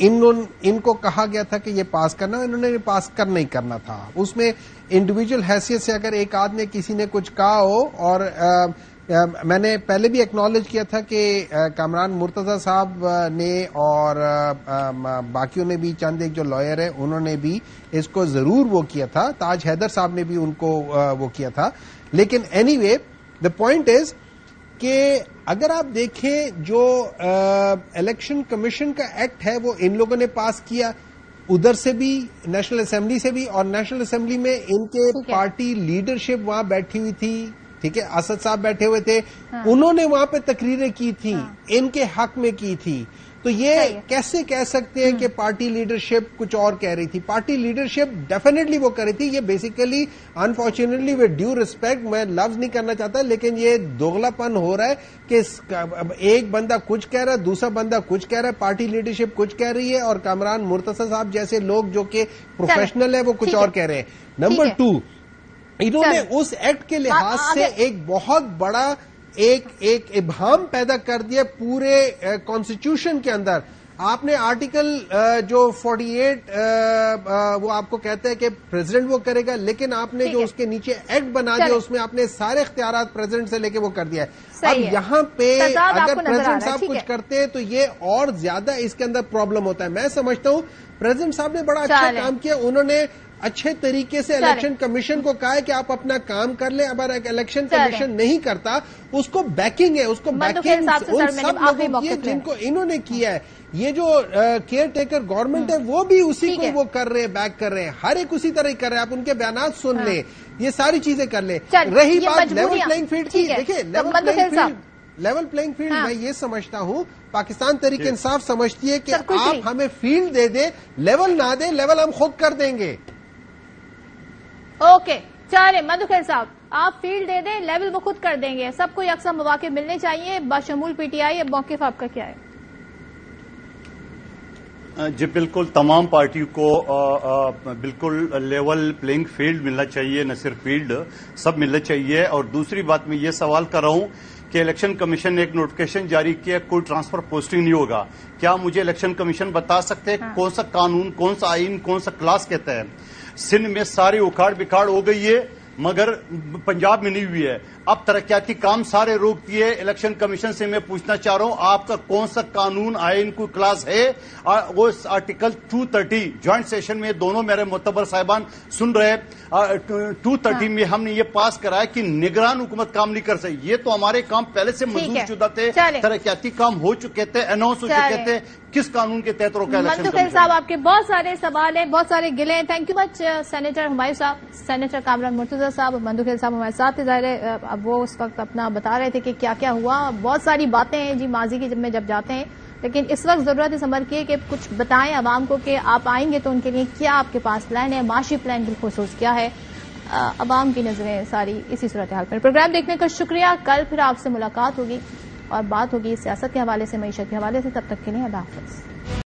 ان کو کہا گیا تھا کہ یہ پاس کرنا، انہوں نے پاس نہیں کرنا تھا. اس میں انڈیویجول حیثیت سے اگر ایک آدمی کسی نے کچھ کہا ہو، اور میں نے پہلے بھی ایکنالج کیا تھا کہ کامران مرتضی صاحب نے اور باقیوں نے بھی، چند ایک جو لائر ہے انہوں نے بھی اس کو ضرور وہ کیا تھا، تاج حیدر صاحب نے بھی ان کو وہ کیا تھا. لیکن any way the point is کہ اگر آپ دیکھیں جو الیکشن کمیشن کا ایکٹ ہے وہ ان لوگوں نے پاس کیا، ادھر سے بھی نیشنل اسمبلی سے بھی، اور نیشنل اسمبلی میں ان کے پارٹی لیڈرشپ وہاں بیٹھی ہوئی تھی، ٹھیک ہے، اسد صاحب بیٹھے ہوئے تھے، انہوں نے وہاں پہ تقریریں کی تھیں، ان کے حق میں کی تھی. تو یہ کیسے کہہ سکتے ہیں کہ پارٹی لیڈرشپ کچھ اور کہہ رہی تھی؟ پارٹی لیڈرشپ ڈیفینیٹلی وہ کر رہی تھی. یہ basically unfortunately with due respect, میں لفظ نہیں کرنا چاہتا، لیکن یہ دوغلا پن ہو رہا ہے کہ ایک بندہ کچھ کہہ رہا ہے، دوسرا بندہ کچھ کہہ رہا ہے، پارٹی لیڈرشپ کچھ کہہ رہی ہے، اور کامران مرتضی صاحب جیسے لوگ جو کہ پروفیشنل ہیں وہ کچھ اور کہہ رہے ہیں. نمبر 2، انہوں نے اس ایکٹ کے لحاظ سے ایک بہت بڑا ایک ابہام پیدا کر دیا پورے کانسٹیٹیوشن کے اندر. آپ نے آرٹیکل جو 48 وہ آپ کو کہتا ہے کہ پریزیڈنٹ وہ کرے گا، لیکن آپ نے جو اس کے نیچے ایکٹ بنا دیا اس میں آپ نے سارے اختیارات پریزیڈنٹ سے لے کے وہ کر دیا ہے. اب یہاں پہ اگر پریزیڈنٹ صاحب کچھ کرتے ہیں تو یہ اور زیادہ اس کے اندر پرابلم ہوتا ہے. میں سمجھتا ہوں پریزیڈنٹ صاحب نے بڑا اچھا کام کیا، انہوں نے اچھے طریقے سے الیکشن کمیشن کو کہا ہے کہ آپ اپنا کام کر لیں. اگر الیکشن کمیشن نہیں کرتا اس کو بیکنگ ہے، اس کو بیکنگ ان سب لوگوں کی ہے جن کو انہوں نے کیا ہے. یہ جو کیئر ٹیکر گورنمنٹ ہے وہ بھی اسی کو وہ کر رہے ہیں، بیک کر رہے ہیں، ہر ایک اسی طرح کر رہے ہیں. آپ ان کے بیانات سن لیں، یہ ساری چیزیں کر لیں. رہی بات لیول پلئنگ فیلڈ کی، دیکھیں لیول پلئنگ فیلڈ میں یہ سمجھتا ہوں پاکستان تحریک انصاف سمجھتی ہے کہ آپ ہمیں فیلڈ دے دیں، لیول نہ دیں، لیول ہم خود کر دیں گے. اوکے چلے مدھوخیل صاحب، آپ فیلڈ دے دیں، لیول وہ خود کر دیں گے. سب کو یکساں مواقع ملنے چاہیے بشمول پی ٹی آئی. اب موقف آپ کا کیا ہے؟ جی بالکل، تمام پارٹیوں کو بالکل لیول پلینگ فیلڈ ملنا چاہیے، نہ صرف فیلڈ، سب ملنا چاہیے. اور دوسری بات میں یہ سوال کر رہا ہوں کہ الیکشن کمیشن نے ایک نوٹیفکیشن جاری کیا، کوئی ٹرانسفر پوسٹنگ نہیں ہوگا. کیا مجھے الیکشن کمیشن بتا سکتے ہیں کون سا قانون، کون سا آئین، کون سا کلاس کہتا ہے؟ سندھ میں ساری اکھاڑ بکھاڑ ہو گئی ہے مگر پنجاب میں نہیں ہوئی ہے. اب ترقیاتی کام سارے روک دیے. الیکشن کمیشن سے میں پوچھنا چاہ رہا ہوں آپ کا کون سا قانون، آئین، کوئی کلاس ہے؟ وہ آرٹیکل 230 جوائنٹ سیشن میں دونوں میرے معتبر صاحبان سن رہے. 230 میں ہم نے یہ پاس کرایا کہ نگران حکومت کام نہیں کر سکتی. یہ تو ہمارے کام پہلے سے منظور شدہ تھے، ترقیاتی کام ہو چکے تھے، اناؤنس ہو چکے تھے. کس قانون کے تحت روکا الیکشن مدھوخیل صاحب؟ آپ کے بہت سارے سوال ہیں، بہت سارے گلے ہیں. Thank you much senator Humayun صاحب، سینیٹر کامران مرتضی صاحب. مدھوخیل صاحب ہمارے ساتھ ظاہر ہے اب وہ اس وقت اپنا بتا رہے تھے کہ کیا کیا ہوا. بہت ساری باتیں ہیں جی ماضی کی جب جاتے ہیں، لیکن اس وقت ضرورت ہے عمر کی کہ کچھ بتائیں عوام کو کہ آپ آئیں گے تو ان کے لیے کیا آپ کے پاس پلان ہے، معاشی پلان بالخصوص کیا ہے. عوام کی نظریں ساری اسی صورتحال پر. پروگرام دیکھنے کا شکریہ. کل پھر آپ سے ملاقات ہوگی اور بات ہوگی سیاست کے حوالے سے، معیشت کے حوالے سے. تب تک کے لیے اللہ حافظ.